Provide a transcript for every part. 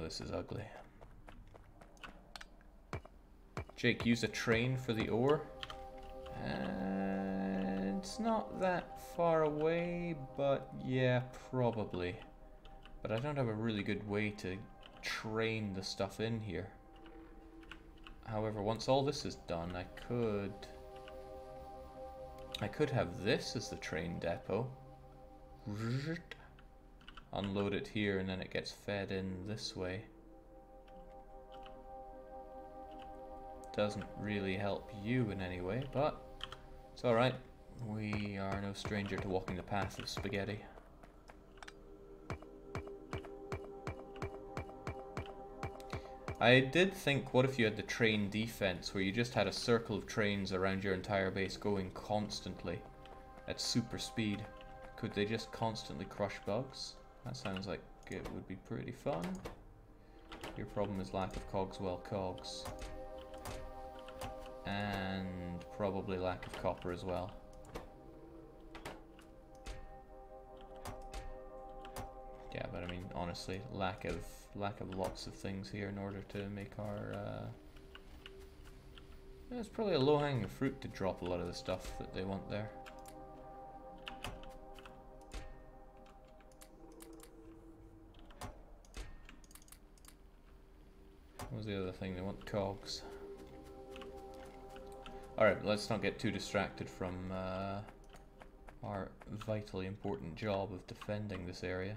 this is ugly. Jake, use a train for the ore. It's not that far away, but yeah, probably. But I don't have a really good way to train the stuff in here. However, once all this is done, I could have this as the train depot. Unload it here and then it gets fed in this way. Doesn't really help you in any way, but it's alright. We are no stranger to walking the path of spaghetti. I did think, what if you had the train defense, where you just had a circle of trains around your entire base going constantly at super speed? Could they just constantly crush bugs? That sounds like it would be pretty fun. Your problem is lack of cogs, well, cogs. And probably lack of copper as well. Yeah, but I mean, honestly, lack of lots of things here in order to make our. Yeah, it's probably a low-hanging fruit to drop a lot of the stuff that they want there. What was the other thing? They want cogs. Alright, let's not get too distracted from our vitally important job of defending this area.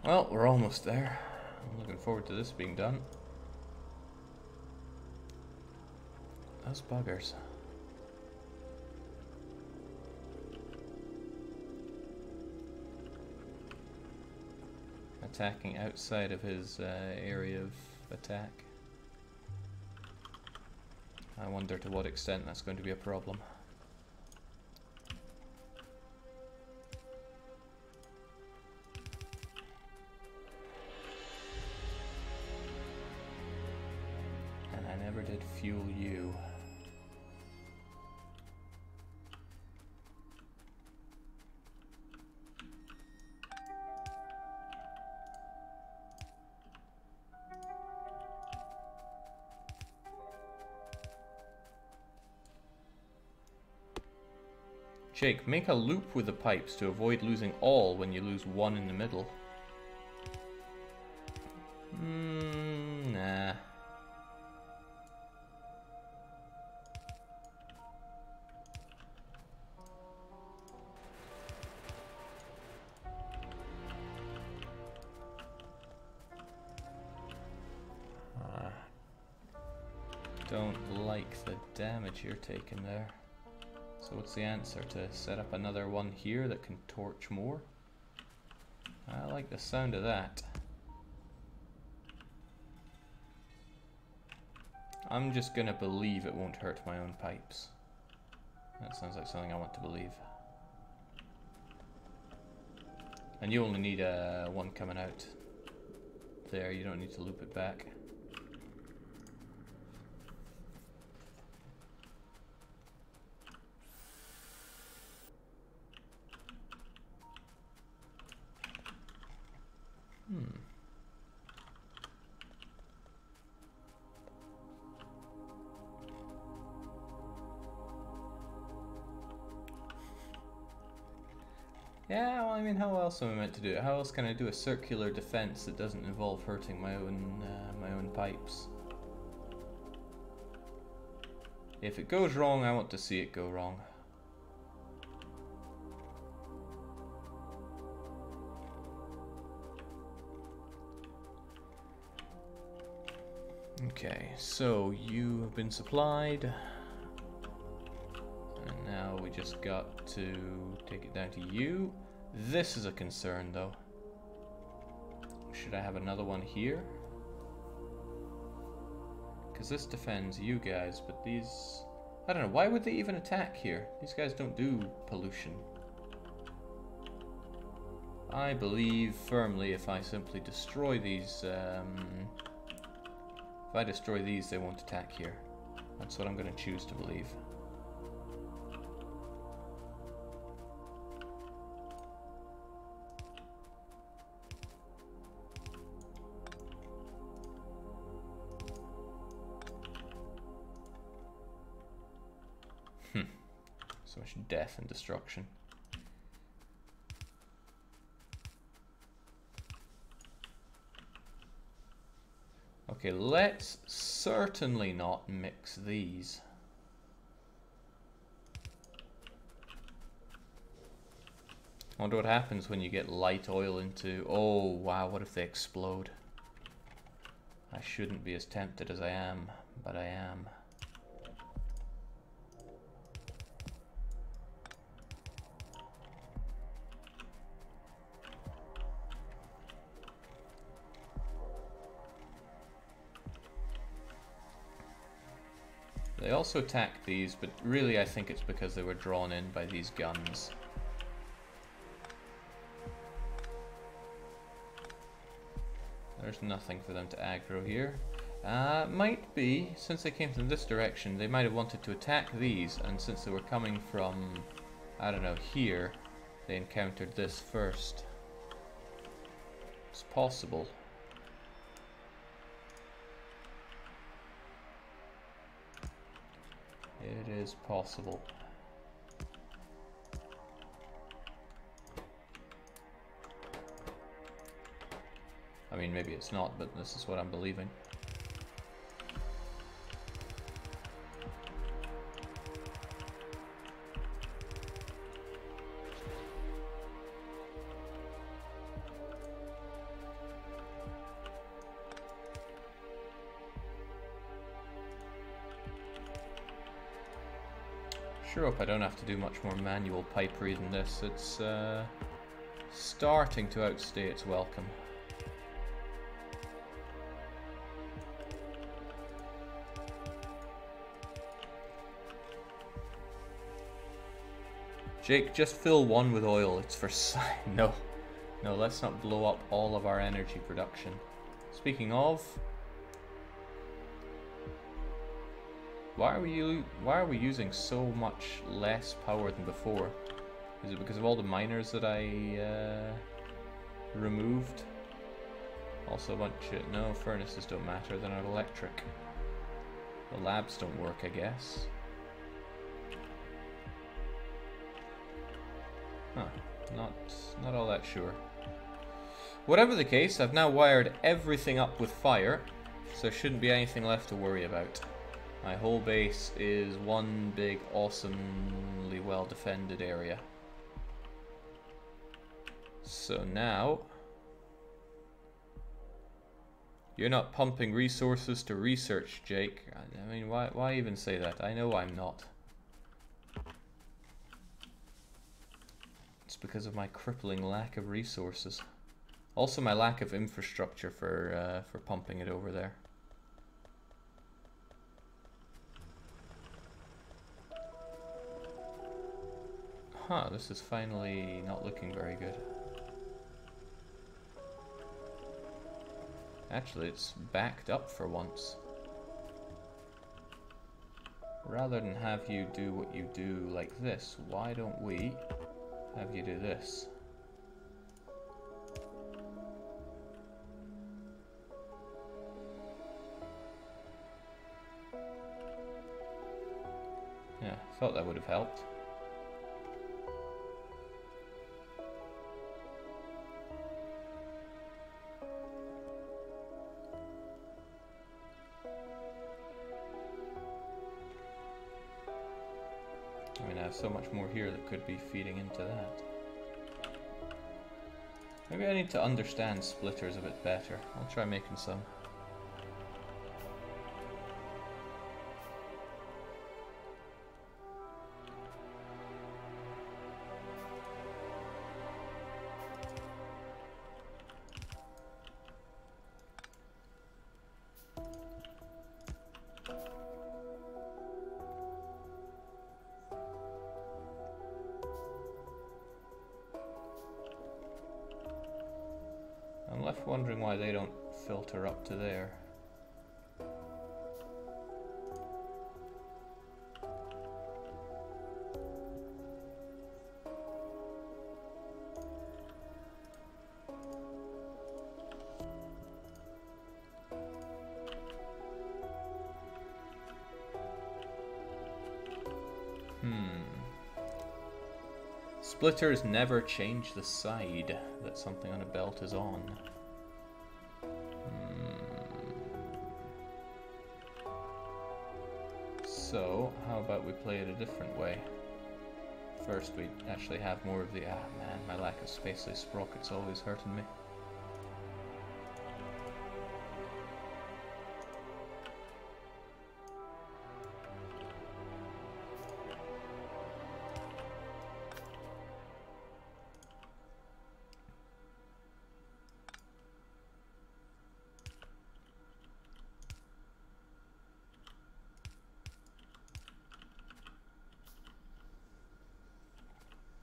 Well, we're almost there. I'm looking forward to this being done. Those buggers. Attacking outside of his area of attack. I wonder to what extent that's going to be a problem. Did fuel you. Jake, make a loop with the pipes to avoid losing all when you lose one in the middle. Nah. Don't like the damage you're taking there. So what's the answer? To set up another one here that can torch more? I like the sound of that. I'm just gonna believe it won't hurt my own pipes. That sounds like something I want to believe. And you only need one coming out there, you don't need to loop it back. Yeah, well, I mean, how else am I meant to do it? How else can I do a circular defense that doesn't involve hurting my own pipes? If it goes wrong, I want to see it go wrong. Okay, so you have been supplied. And now we just got to take it down to you. This is a concern, though. Should I have another one here? Because this defends you guys, but these... I don't know, why would they even attack here? These guys don't do pollution. I believe firmly if I simply destroy these... if I destroy these, they won't attack here. That's what I'm going to choose to believe. So much death and destruction. Okay, let's certainly not mix these. I wonder what happens when you get light oil into... Oh, wow, what if they explode? I shouldn't be as tempted as I am, but I am. They also attacked these, but really I think it's because they were drawn in by these guns. There's nothing for them to aggro here. Might be, since they came from this direction, they might have wanted to attack these, and since they were coming from, I don't know, here, they encountered this first. It's possible. It is possible. I mean, maybe it's not, but this is what I'm believing. Sure hope I don't have to do much more manual pipery than this. It's starting to outstay its welcome. Jake, just fill one with oil. It's for no, let's not blow up all of our energy production. Speaking of, why are we using so much less power than before? Is it because of all the miners that I removed? Also a bunch of... No, furnaces don't matter, they're not electric. The labs don't work, I guess. Huh, not all that sure. Whatever the case, I've now wired everything up with fire, so there shouldn't be anything left to worry about. My whole base is one big, awesomely well-defended area. So now... You're not pumping resources to research, Jake. I mean, why even say that? I know I'm not. It's because of my crippling lack of resources. Also my lack of infrastructure for pumping it over there. Huh, this is finally not looking very good. Actually, it's backed up for once. Rather than have you do what you do like this, why don't we have you do this? Yeah, thought that would have helped. Yeah, so much more here that could be feeding into that. Maybe I need to understand splitters a bit better. I'll try making some. I'm left wondering why they don't filter up to there. Splitters never change the side that something on a belt is on. So, how about we play it a different way? First, we actually have more of the... Ah, man, my lack of spacely sprocket's always hurting me.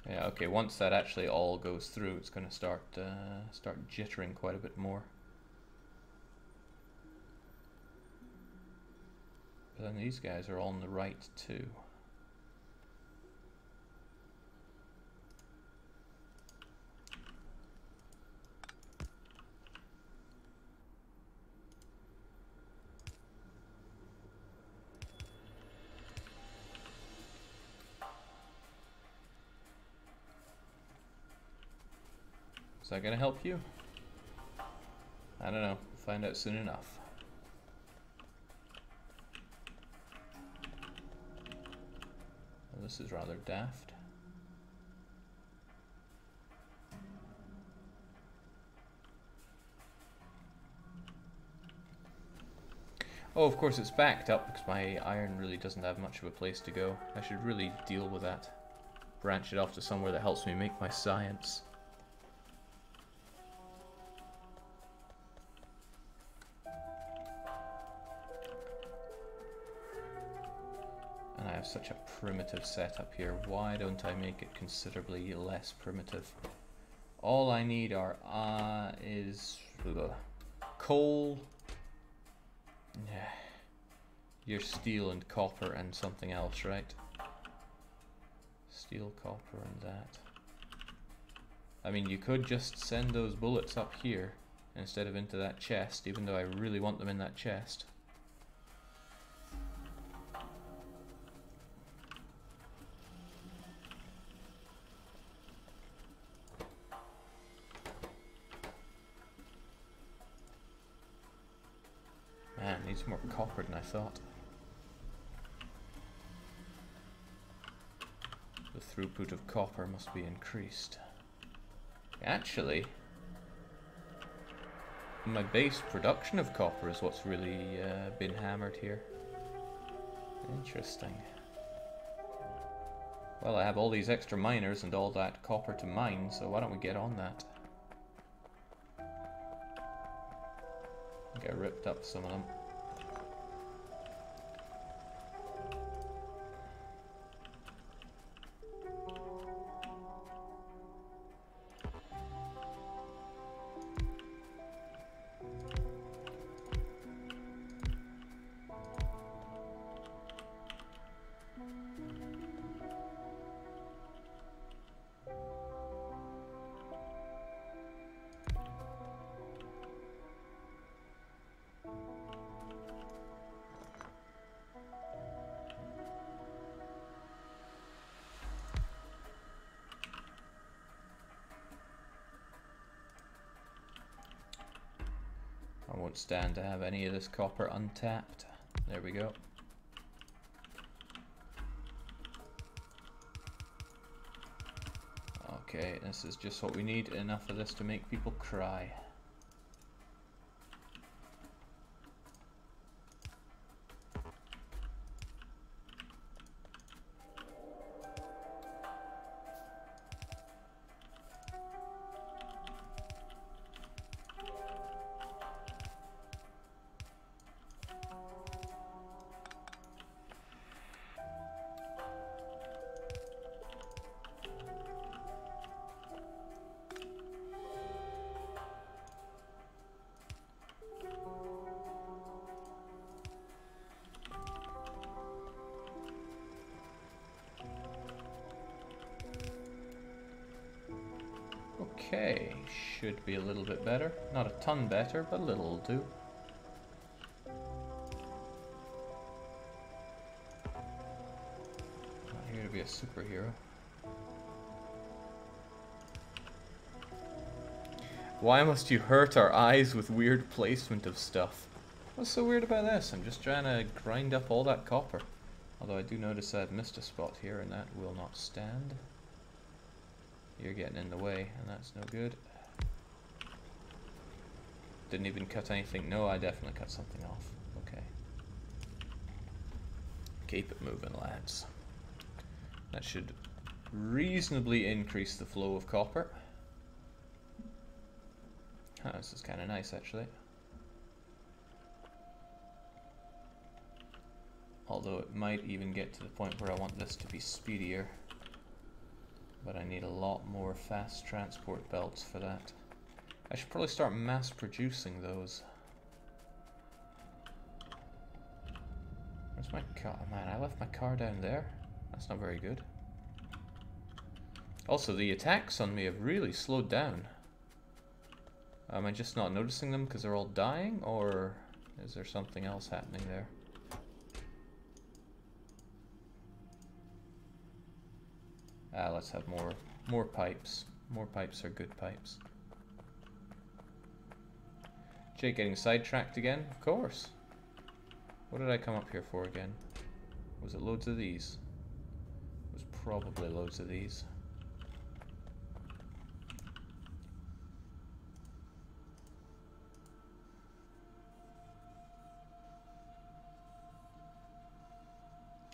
Yeah, okay, once that actually all goes through, it's going to start jittering quite a bit more. But then these guys are all on the right too. Is that gonna help you? I don't know. We'll find out soon enough. Well, this is rather daft. Oh, of course it's backed up because my iron really doesn't have much of a place to go. I should really deal with that. Branch it off to somewhere that helps me make my science. And I have such a primitive setup here. Why don't I make it considerably less primitive? All I need are is coal, your steel and copper and something else, right? Steel, copper, and that. I mean, you could just send those bullets up here instead of into that chest, even though I really want them in that chest. Man, needs more copper than I thought. The throughput of copper must be increased. Actually, my base production of copper is what's really been hammered here. Interesting. Well, I have all these extra miners and all that copper to mine, so why don't we get on that? I think I ripped up some of them. I won't stand to have any of this copper untapped. There we go. Okay, this is just what we need. Enough of this to make people cry. Okay, should be a little bit better. Not a ton better, but a little will do. Not here to be a superhero. Why must you hurt our eyes with weird placement of stuff? What's so weird about this? I'm just trying to grind up all that copper. Although I do notice I've missed a spot here, and that will not stand. You're getting in the way, and that's no good. Didn't even cut anything. No, I definitely cut something off. Okay. Keep it moving, lads. That should reasonably increase the flow of copper. Oh, this is kind of nice, actually. Although it might even get to the point where I want this to be speedier. But I need a lot more fast transport belts for that. I should probably start mass producing those. Where's my car? Man, I left my car down there. That's not very good. Also, the attacks on me have really slowed down. Am I just not noticing them because they're all dying, or is there something else happening there? Let's have more pipes. More pipes are good pipes. Jake getting sidetracked again? Of course. What did I come up here for again? Was it loads of these? It was probably loads of these.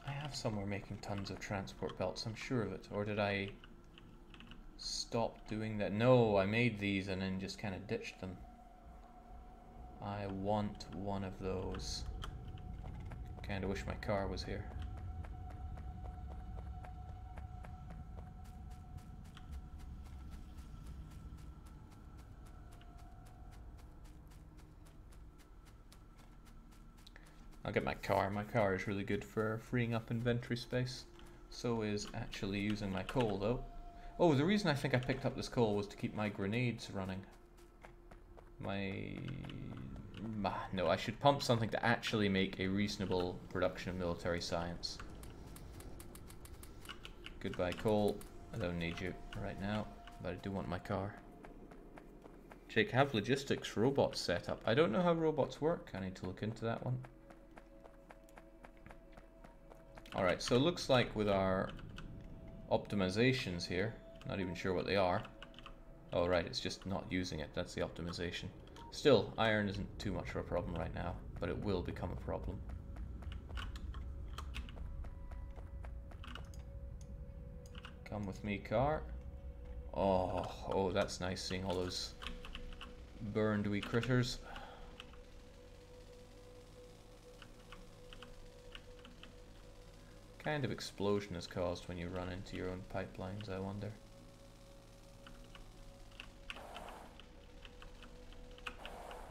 I have somewhere making tons of transport belts, I'm sure of it. Or did I stop doing that? No, I made these and then just kind of ditched them. I want one of those. Kinda wish my car was here. I'll get my car. My car is really good for freeing up inventory space. So is actually using my coal, though. Oh, the reason I think I picked up this coal was to keep my grenades running. No, I should pump something to actually make a reasonable production of military science. Goodbye, coal. I don't need you right now, but I do want my car. Jake, have logistics robots set up. I don't know how robots work. I need to look into that one. Alright, so it looks like with our optimizations here, not even sure what they are. Oh right, it's just not using it, that's the optimization. Still, iron isn't too much of a problem right now, but it will become a problem. Come with me, car. Oh, that's nice seeing all those burned wee critters. What kind of explosion is caused when you run into your own pipelines, I wonder?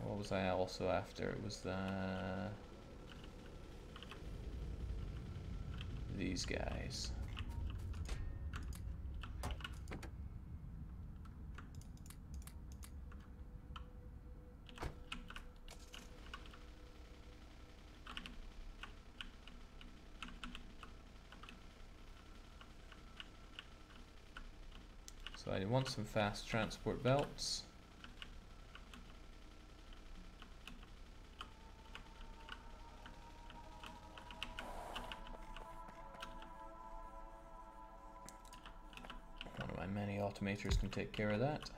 What was I also after? It was these guys. So I want some fast transport belts. automators can take care of that.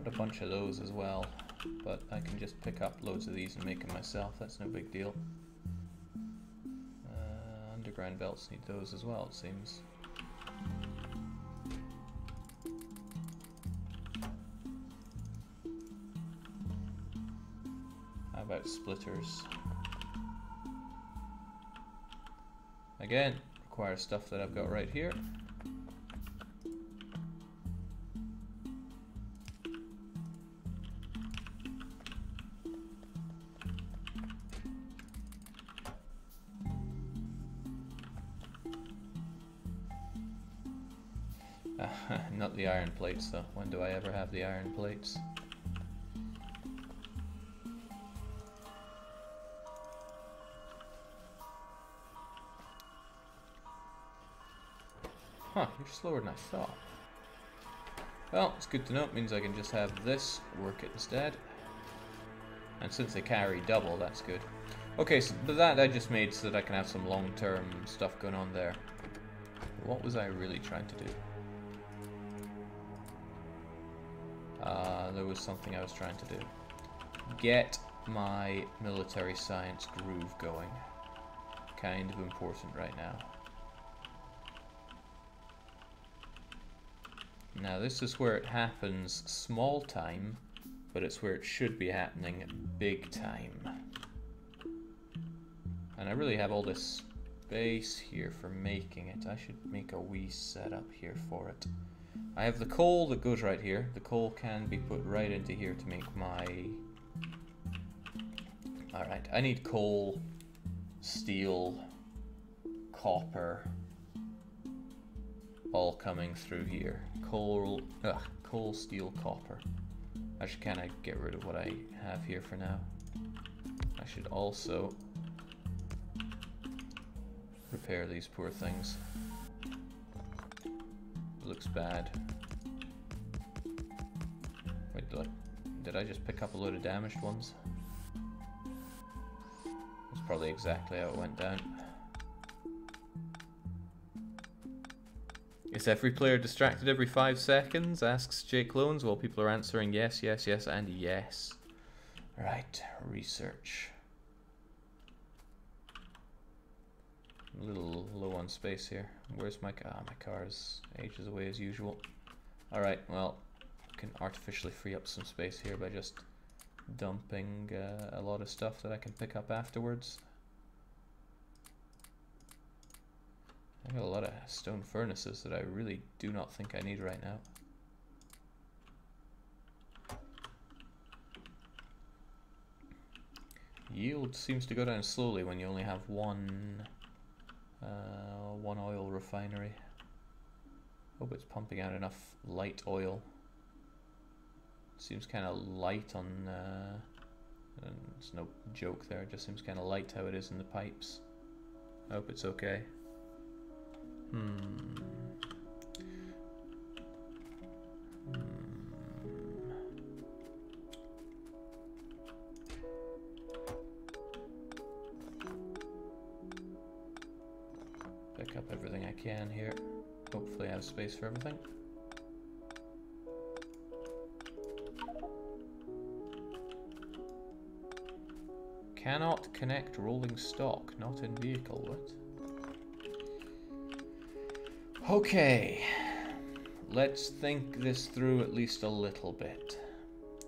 A bunch of those as well, but I can just pick up loads of these and make them myself. That's no big deal. Underground belts need those as well, it seems. How about splitters? Again, requires stuff that I've got right here. Not the iron plates though. When do I ever have the iron plates? Huh, you're slower than I thought. Well, it's good to know. It means I can just have this work it instead. And since they carry double, that's good. Okay, so that I just made so that I can have some long-term stuff going on there. What was I really trying to do? There was something I was trying to do. Get my military science groove going. Kind of important right now. Now this is where it happens small time, but it's where it should be happening big time. And I really have all this space here for making it. I should make a wee setup here for it. I have the coal that goes right here. The coal can be put right into here to make my... Alright, I need coal, steel, copper, all coming through here. Coal, steel, copper. I should kind of get rid of what I have here for now. I should also repair these poor things. Looks bad. Wait, did I just pick up a load of damaged ones? That's probably exactly how it went down. Is every player distracted every 5 seconds? Asks Jake Loans while people are answering yes, yes, yes, and yes. Right, research. I'm a little low on space here. Where's my car? My car's ages away as usual. Alright, well, I can artificially free up some space here by just dumping a lot of stuff that I can pick up afterwards. I got a lot of stone furnaces that I really do not think I need right now. Yield seems to go down slowly when you only have one oil refinery. Hope it's pumping out enough light oil. Seems kind of light on, it's no joke there, it just seems kind of light how it is in the pipes. I hope it's okay. Pick up everything I can here. Hopefully I have space for everything. Cannot connect rolling stock, not in vehicle, what? Okay, let's think this through at least a little bit.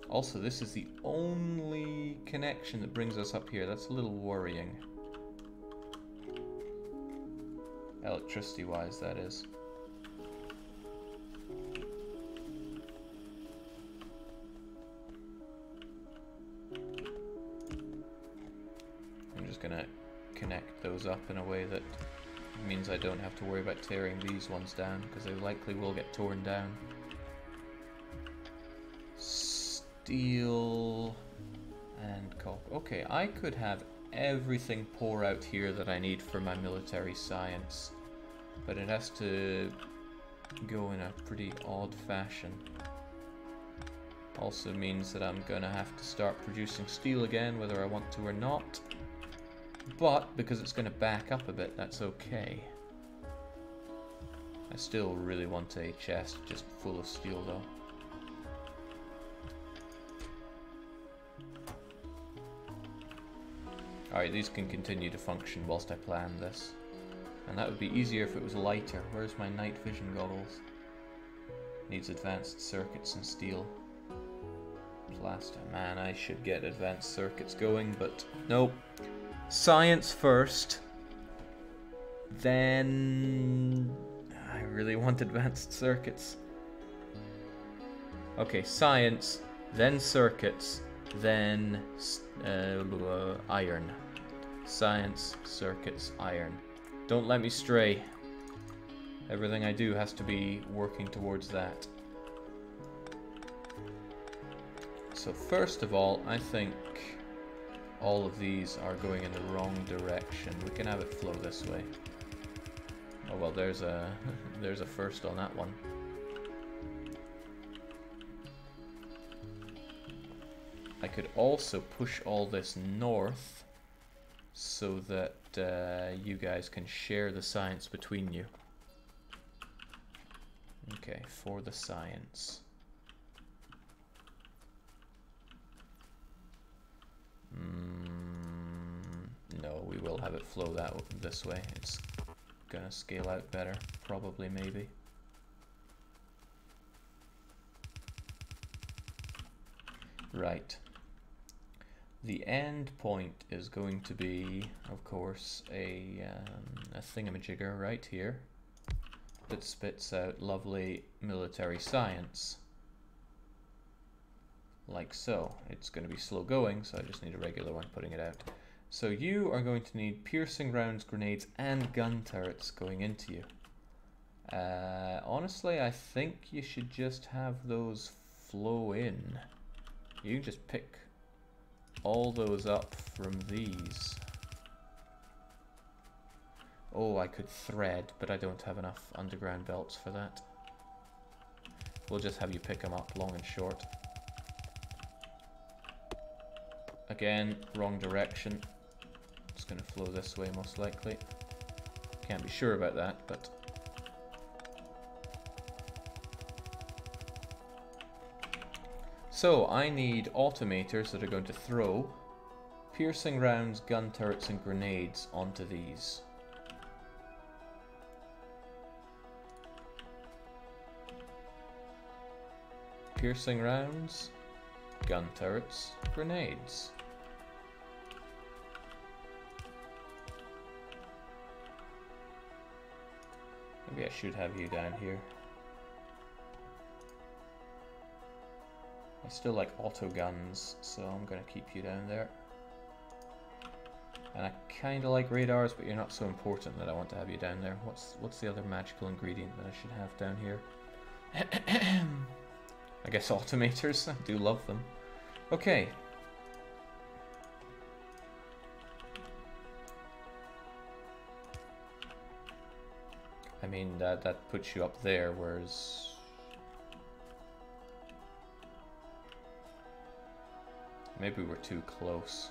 Also, this is the only connection that brings us up here. That's a little worrying. Electricity-wise, that is. I'm just gonna connect those up in a way that It means I don't have to worry about tearing these ones down, because they likely will get torn down. Steel and copper. Okay, I could have everything pour out here that I need for my military science, but it has to go in a pretty odd fashion. Also means that I'm gonna have to start producing steel again, whether I want to or not. But because it's gonna back up a bit, that's okay. I still really want a chest just full of steel though. Alright, these can continue to function whilst I plan this. And that would be easier if it was lighter. Where's my night vision goggles? Needs advanced circuits and steel. Plaster. Man, I should get advanced circuits going, but nope. Science first. Then... I really want advanced circuits. Okay, science, then circuits, then iron. Science, circuits, iron. Don't let me stray. Everything I do has to be working towards that. So first of all, I think all of these are going in the wrong direction. We can have it flow this way. Oh well, there's a there's a first on that one. I could also push all this north so that you guys can share the science between you. Okay, for the science. No, we will have it flow this way. It's gonna scale out better, probably, maybe. Right. The end point is going to be, of course, a thingamajigger right here that spits out lovely military science. Like so. It's going to be slow going, so I just need a regular one putting it out. So you are going to need piercing rounds, grenades, and gun turrets going into you. Honestly, I think you should just have those flow in. You can just pick all those up from these. Oh, I could thread, but I don't have enough underground belts for that. We'll just have you pick them up long and short. Again, wrong direction. It's going to flow this way most likely. Can't be sure about that, but... So, I need automators that are going to throw piercing rounds, gun turrets, and grenades onto these. Piercing rounds, gun turrets, grenades. Maybe I should have you down here. I still like auto guns, so I'm going to keep you down there. And I kind of like radars, but you're not so important that I want to have you down there. What's the other magical ingredient that I should have down here? I guess automators. I do love them. Okay. I mean, that puts you up there, whereas... Maybe we're too close.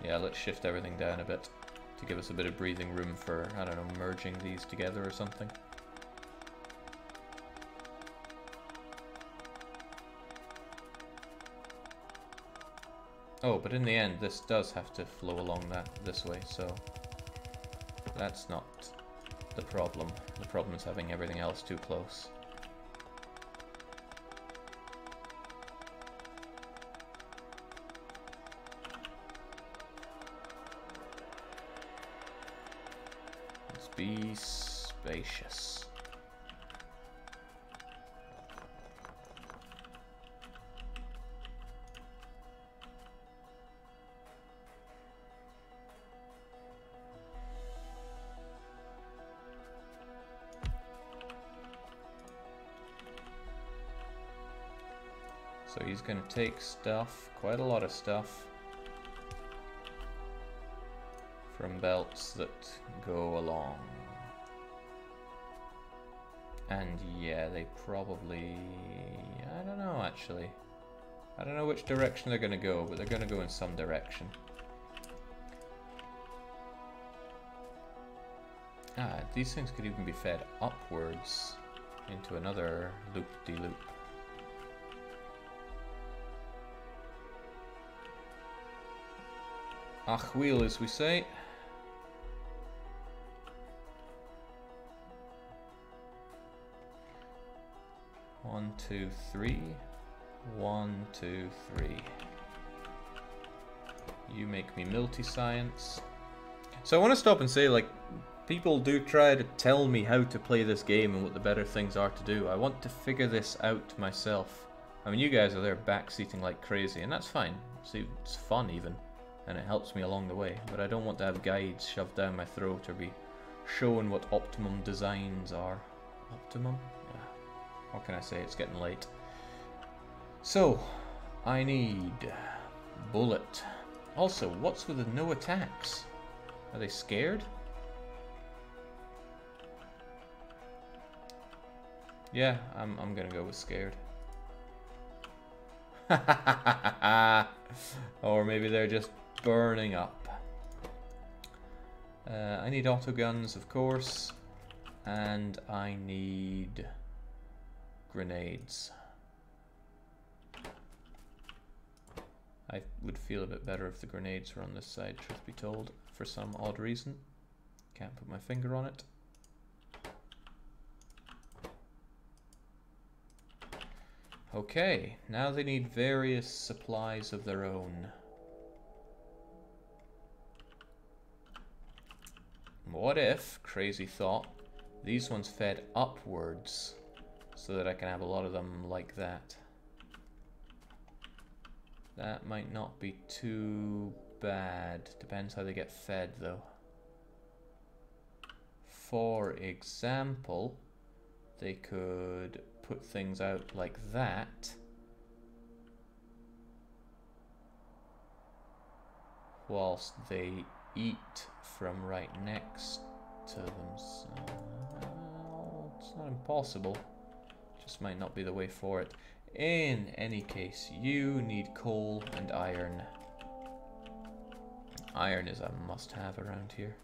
Yeah, let's shift everything down a bit to give us a bit of breathing room for, I don't know, merging these together or something. Oh, but in the end, this does have to flow along this way, so that's not the problem. The problem is having everything else too close. Let's be spacious. So he's going to take stuff, quite a lot of stuff, from belts that go along. And yeah, they probably... I don't know actually. I don't know which direction they're going to go, but they're going to go in some direction. Ah, these things could even be fed upwards into another loop-de-loop. Ach wheel, as we say. One, two, three. 1, 2, 3. You make me multi-science. So I want to stop and say, like, people do try to tell me how to play this game and what the better things are to do. I want to figure this out myself. I mean, you guys are there backseating like crazy, and that's fine. See, it's fun even, and it helps me along the way. But I don't want to have guides shoved down my throat or be shown what optimum designs are. Optimum? Yeah. What can I say? It's getting late. So, I need bullet. Also, what's with the no attacks? Are they scared? Yeah, I'm gonna go with scared. Or maybe they're just burning up. I need autoguns, of course, and I need grenades. I would feel a bit better if the grenades were on this side, truth be told, for some odd reason. Can't put my finger on it. Okay, now they need various supplies of their own. What if, crazy thought, these ones fed upwards so that I can have a lot of them like that? That might not be too bad. Depends how they get fed, though. For example, they could put things out like that, whilst they eat from right next to them. So, it's not impossible. Just might not be the way for it. In any case, you need coal and iron. Iron is a must-have around here.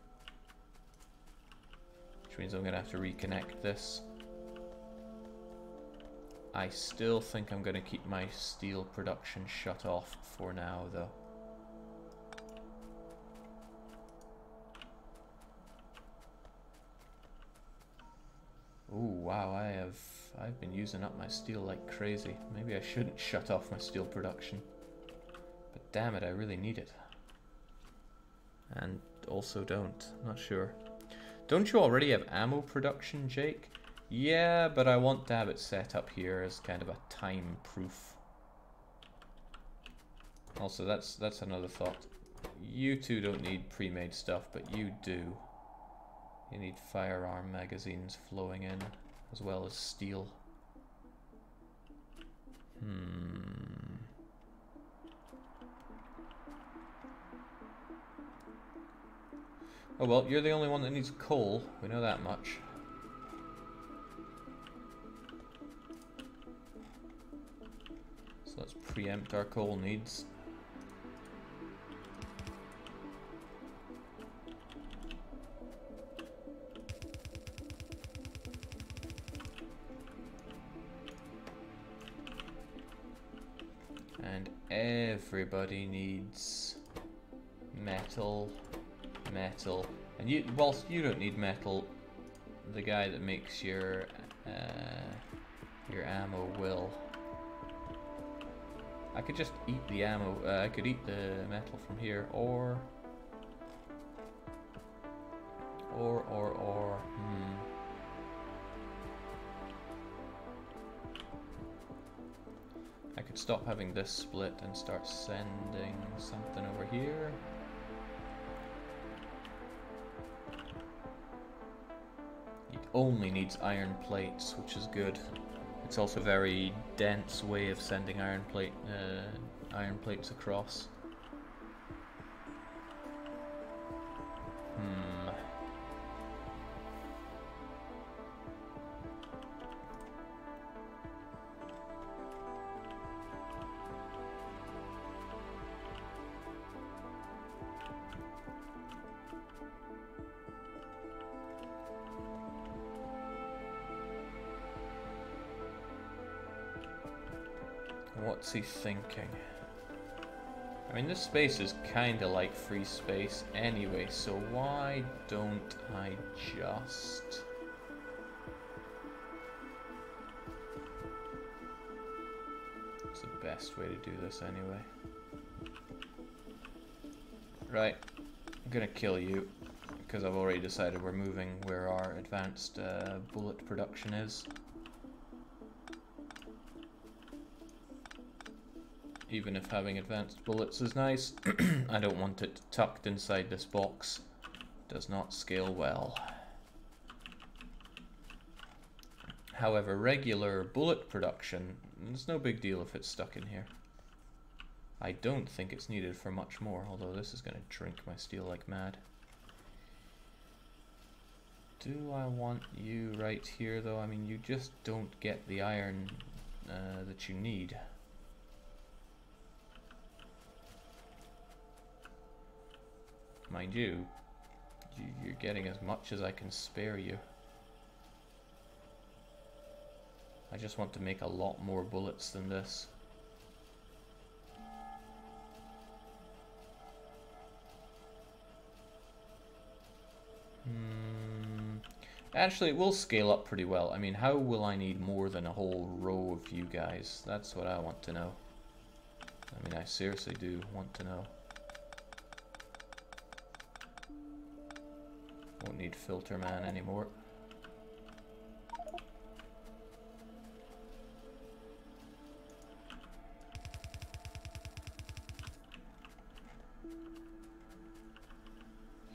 Which means I'm going to have to reconnect this. I still think I'm going to keep my steel production shut off for now, though. Ooh, wow, I've been using up my steel like crazy. Maybe I shouldn't shut off my steel production. But damn it, I really need it. And also don't, not sure. Don't you already have ammo production, Jake? Yeah, but I want to have it set up here as kind of a time proof. Also, that's another thought. You two don't need pre-made stuff, but you do. You need firearm magazines flowing in, as well as steel. Oh well, you're the only one that needs coal. We know that much. So let's preempt our coal needs. And everybody needs metal. Metal, and you, whilst you don't need metal, the guy that makes your ammo will. I could just eat the ammo. I could eat the metal from here, or. I could stop having this split and start sending something over here. Only needs iron plates, which is good. It's also a very dense way of sending iron plates across. What's he thinking? I mean, this space is kinda like free space anyway, so why don't I just... It's the best way to do this anyway. Right, I'm gonna kill you, because I've already decided we're moving where our advanced bullet production is. Even if having advanced bullets is nice, I don't want it tucked inside this box. Does not scale well. However, regular bullet production, it's no big deal if it's stuck in here. I don't think it's needed for much more, although this is going to drink my steel like mad. Do I want you right here though? I mean, you just don't get the iron that you need. Mind you, you're getting as much as I can spare you. I just want to make a lot more bullets than this. Actually, it will scale up pretty well. I mean, how will I need more than a whole row of you guys? That's what I want to know. I mean, I seriously do want to know. Won't need filter man anymore.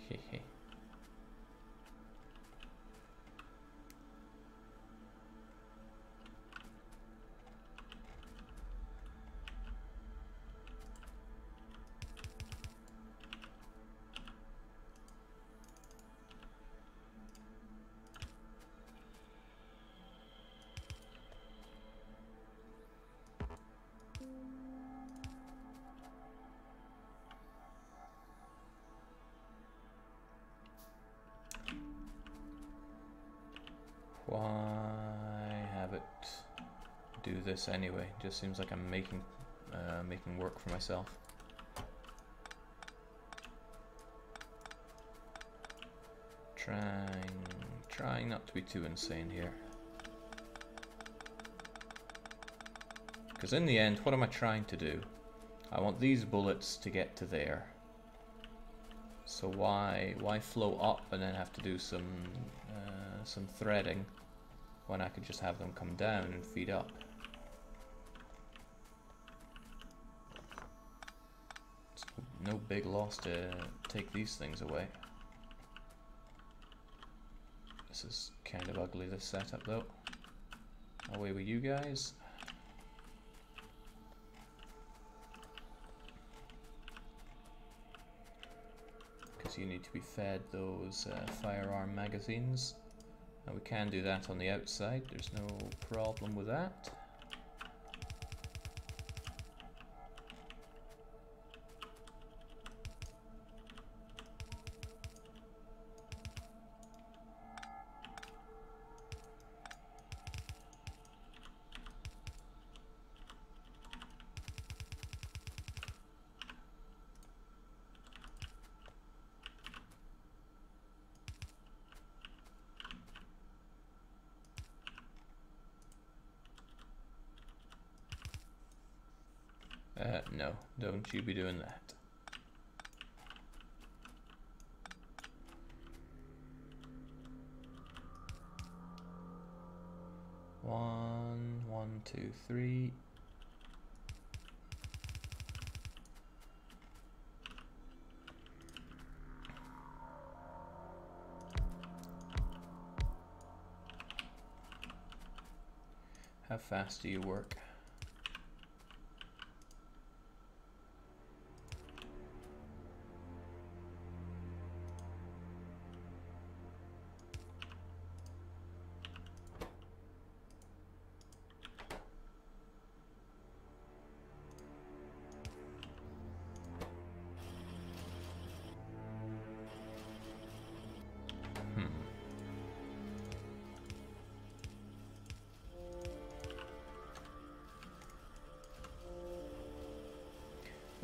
Hehe. Why have it do this anyway? Just seems like I'm making work for myself. Trying not to be too insane here. Because in the end, what am I trying to do? I want these bullets to get to there. So why flow up and then have to do some threading when I could just have them come down and feed up? It's no big loss to take these things away. This is kind of ugly, this setup though. Away with you guys. Because you need to be fed those firearm magazines. Now we can do that on the outside, there's no problem with that. No, don't you be doing that. One, two, three. How fast do you work?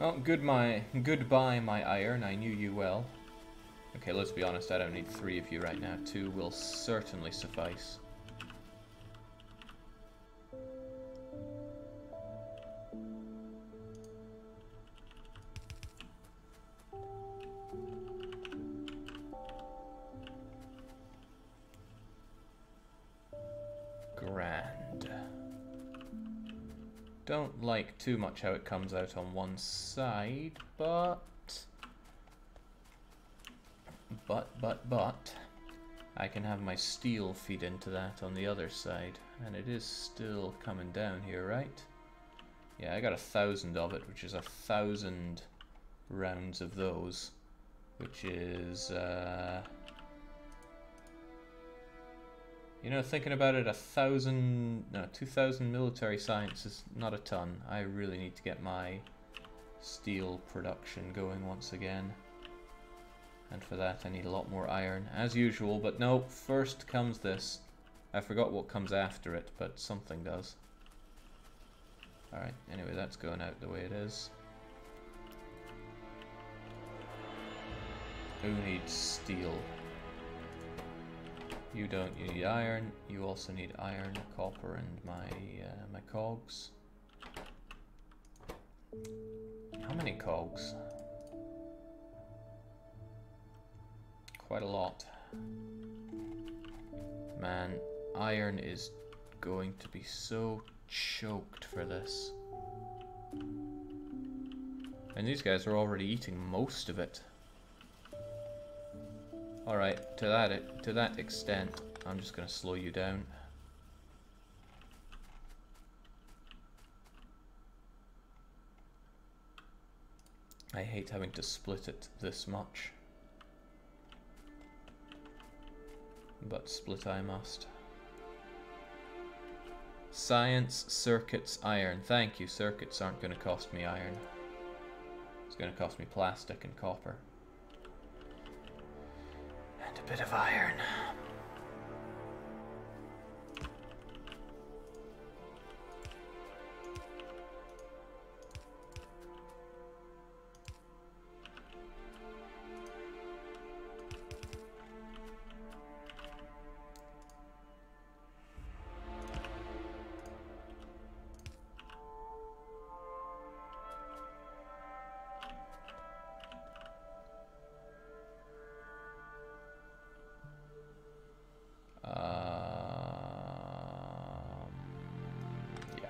Oh, goodbye, my iron. I knew you well. Okay, let's be honest, I don't need 3 of you right now. 2 will certainly suffice. Grand. Don't like too much how it comes out on one side, but I can have my steel feed into that on the other side, and it is still coming down here, right? Yeah, I got 1,000 of it, which is 1,000 rounds of those, which is you know, thinking about it, 2,000 military science is not a ton. I really need to get my steel production going once again. And for that I need a lot more iron, as usual, but no, first comes this. I forgot what comes after it, but something does. Alright, anyway, that's going out the way it is. Who needs steel? You don't, you need iron. You also need iron, copper, and my cogs. How many cogs? Quite a lot. Man, iron is going to be so choked for this. And these guys are already eating most of it. Alright, to that extent, I'm just going to slow you down. I hate having to split it this much. But split I must. Science, circuits, iron. Thank you, circuits aren't going to cost me iron. It's going to cost me plastic and copper. And a bit of iron. Yeah.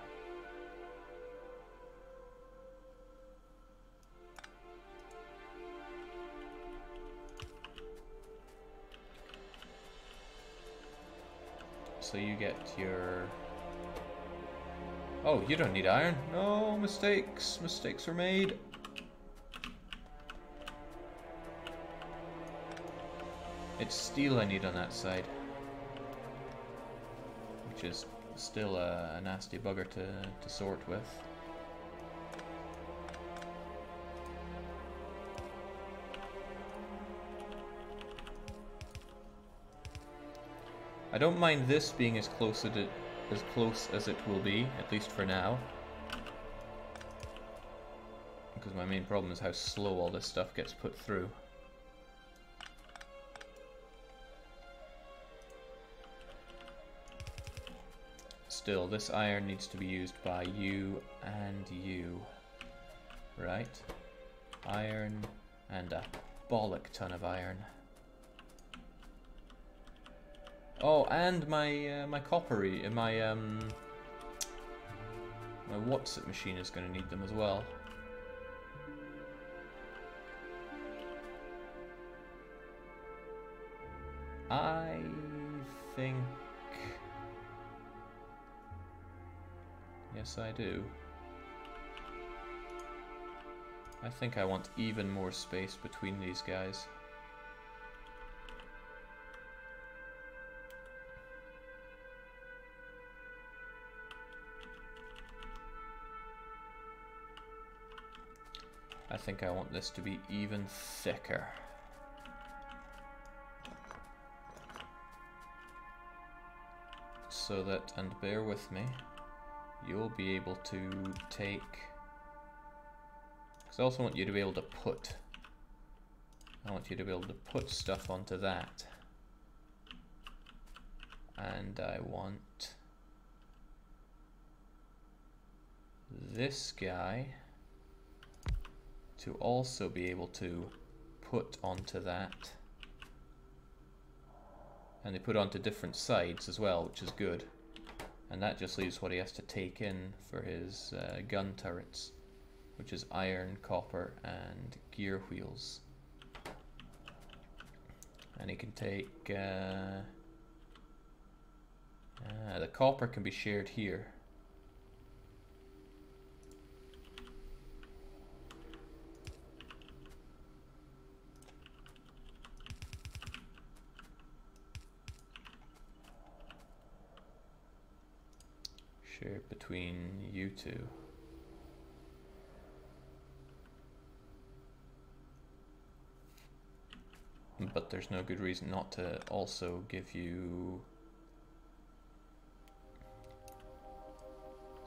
So you get your... Oh, you don't need iron. No, mistakes. Mistakes were made. It's steel I need on that side. Which is still a nasty bugger to sort with. I don't mind this being as close as it will be, at least for now. Because my main problem is how slow all this stuff gets put through. Still, this iron needs to be used by you and you. Right? Iron and a bollock ton of iron. Oh, and my coppery, my what's it machine is going to need them as well. I think Yes, I do. I think I want even more space between these guys. I think I want this to be even thicker. So that, and bear with me, you'll be able to take... Because I also want you to be able to put... I want you to be able to put stuff onto that. And I want this guy to also be able to put onto that. And they put onto different sides as well, which is good. And that just leaves what he has to take in for his gun turrets, which is iron, copper, and gear wheels. And he can take... the copper can be shared here. Shared between you two. But there's no good reason not to also give you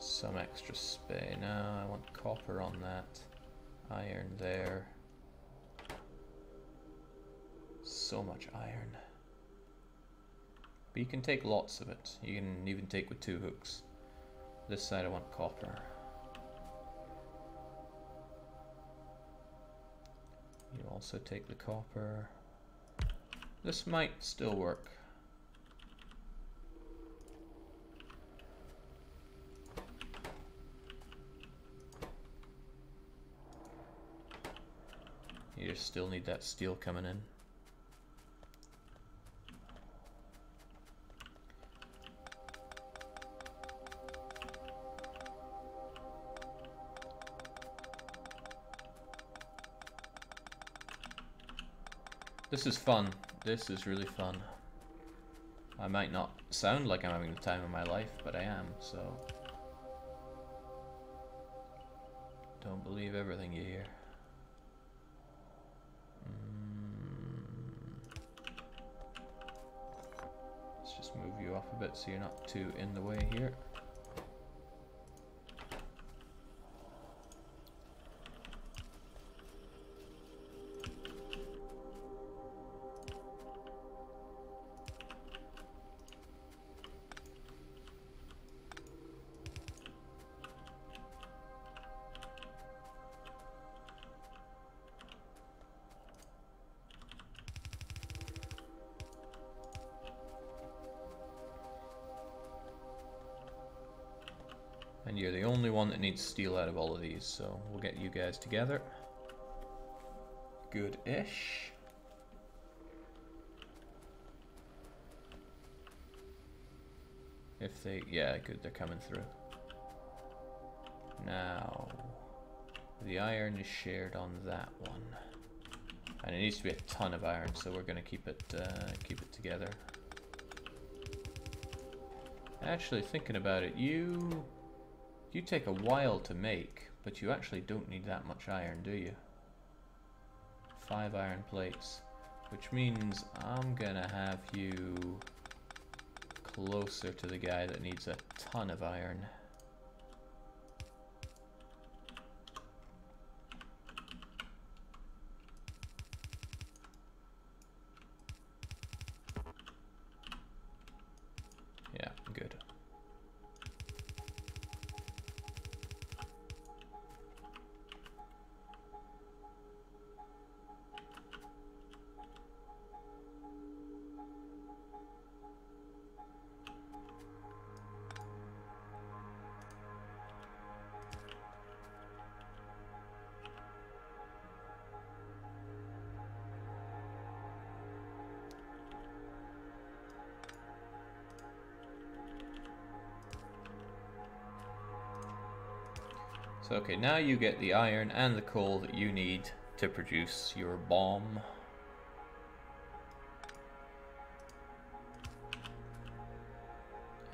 some extra space. No, I want copper on that. Iron there. So much iron. But you can take lots of it. You can even take with 2 hooks. This side I want copper. You also take the copper. This might still work. You just still need that steel coming in. This is fun. This is really fun. I might not sound like I'm having the time of my life, but I am, so don't believe everything you hear. Let's just move you off a bit so you're not too in the way here. And you're the only one that needs steel out of all of these, so we'll get you guys together. Good-ish. If they, yeah, good, they're coming through. Now, the iron is shared on that one. And it needs to be a ton of iron, so we're gonna keep it together. Actually, thinking about it, you take a while to make, but you actually don't need that much iron, do you? 5 iron plates, which means I'm gonna have you closer to the guy that needs a ton of iron. Yeah, good. So okay, now you get the iron and the coal that you need to produce your bomb.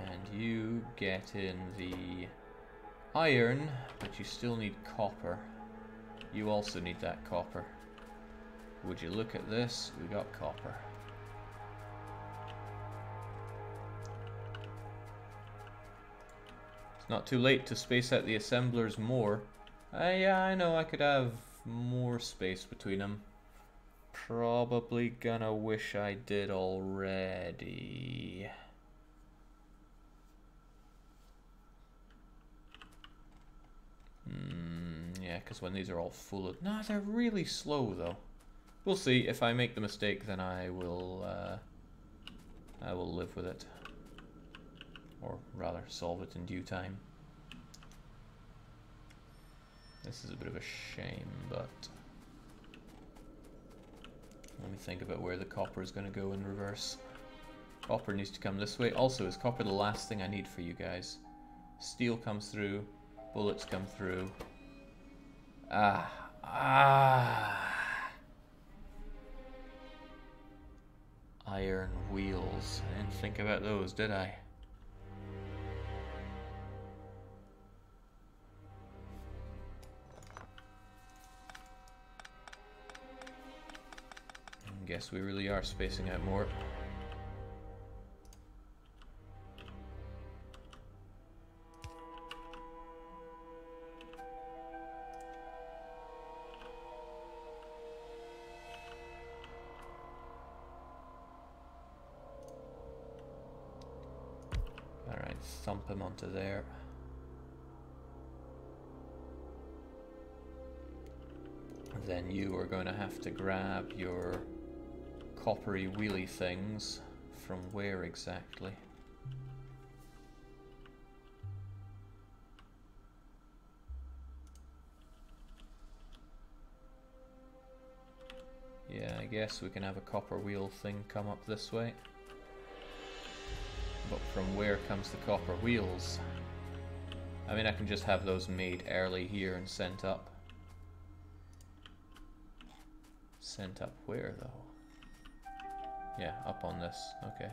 And you get in the iron, but you still need copper. You also need that copper. Would you look at this? We got copper. It's not too late to space out the assemblers more. Yeah, I know I could have more space between them. Probably gonna wish I did already. Yeah, because when these are all full of... No, they're really slow though. We'll see. If I make the mistake, then I will live with it. Or rather, solve it in due time. This is a bit of a shame, but... Let me think about where the copper is going to go in reverse. Copper needs to come this way. Also, is copper the last thing I need for you guys? Steel comes through. Bullets come through. Iron wheels. I didn't think about those, did I? Guess we really are spacing out more. Alright, thump him onto there. Then you are going to have to grab your coppery wheelie things. From where exactly? Yeah, I guess we can have a copper wheel thing come up this way. But from where comes the copper wheels? I mean, I can just have those made early here and sent up. Sent up where, though? Yeah, up on this. Okay.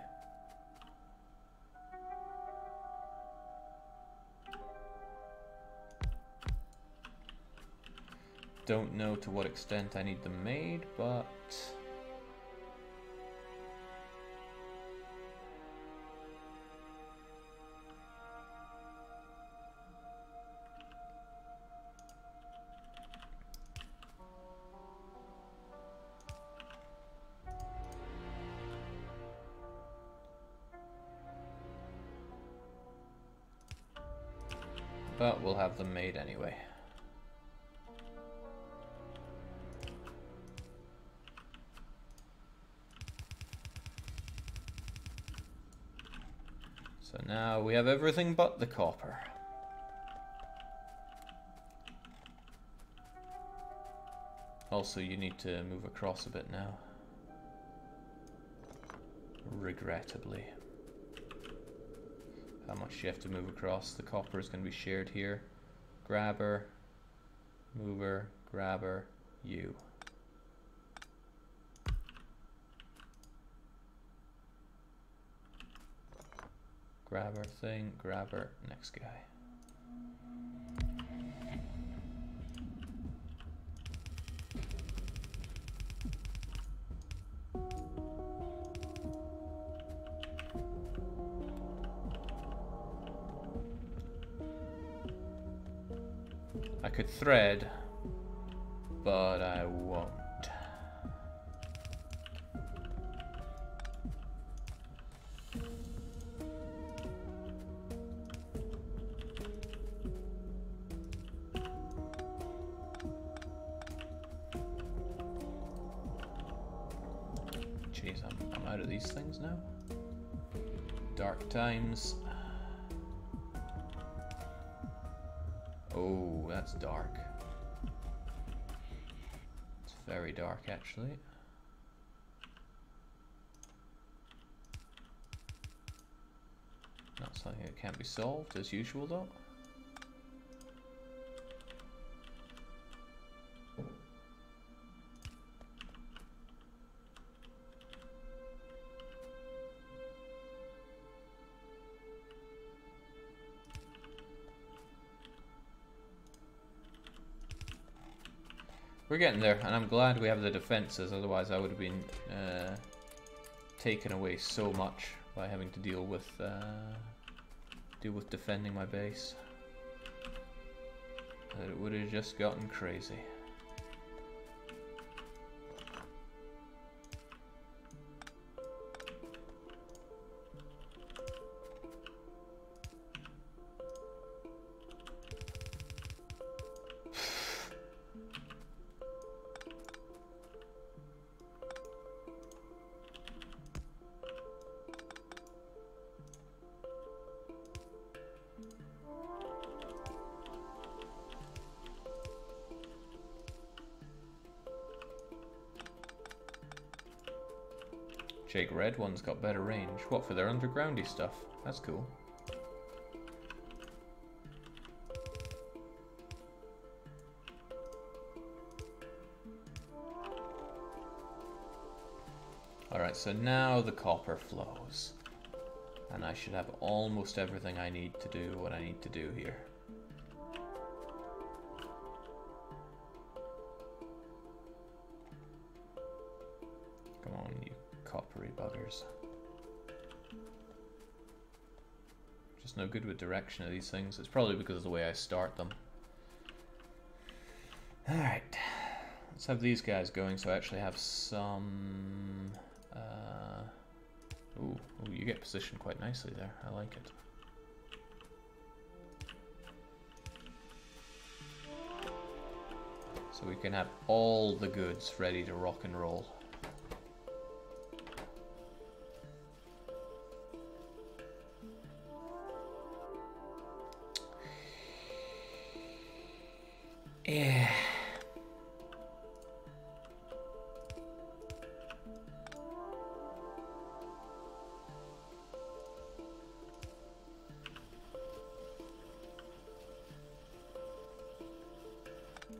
Don't know to what extent I need them made, but... But we'll have them made anyway. So now we have everything but the copper. Also, you need to move across a bit now. Regrettably. How much do you have to move across? The copper is going to be shared here. Grabber, mover, grabber, you. Grabber thing, grabber, next guy. I could thread, but I won't. Jeez, I'm out of these things now. Dark times. Oh, that's dark. It's very dark, actually. Not something that can't be solved, as usual, though. We're getting there, and I'm glad we have the defenses, otherwise I would have been taken away so much by having to deal with defending my base. That it would have just gotten crazy. Jake Red one's got better range. What, for their undergroundy stuff? That's cool. Alright, so now the copper flows. And I should have almost everything I need to do what I need to do here. Come on, you coppery buggers. Just no good with direction of these things. It's probably because of the way I start them. Alright, let's have these guys going so I actually have some... Ooh, you get positioned quite nicely there. I like it. So we can have all the goods ready to rock and roll. Yeah.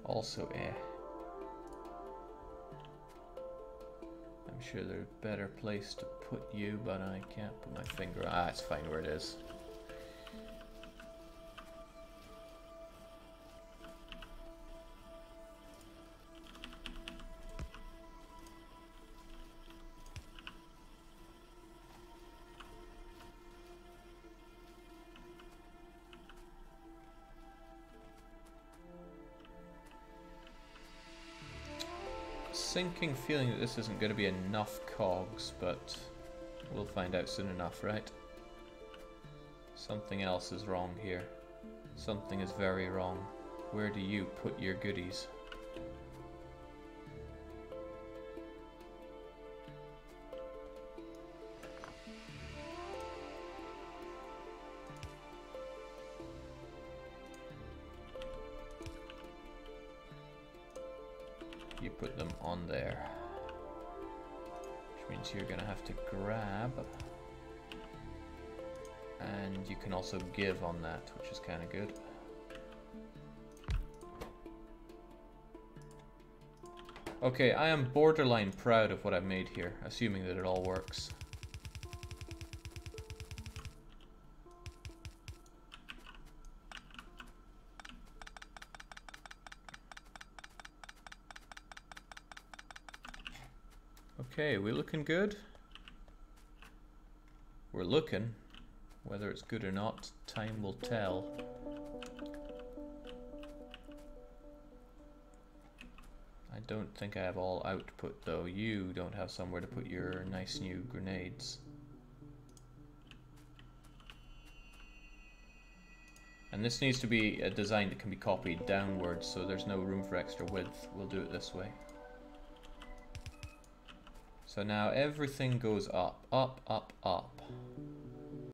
Also, I'm sure there's a better place to put you, but I can't put my finger. Ah, it's fine where it is. Sinking feeling that this isn't going to be enough cogs, but we'll find out soon enough, right? Something else is wrong here. Something is very wrong. Where do you put your goodies? You put them on there, which means you're gonna have to grab, and you can also give on that, which is kind of good. Okay, I am borderline proud of what I've made here, assuming that it all works. Okay, we looking good? We're looking. Whether it's good or not, time will tell. I don't think I have all output though. You don't have somewhere to put your nice new grenades. And this needs to be a design that can be copied downwards, so there's no room for extra width. We'll do it this way. So now everything goes up, up, up, up.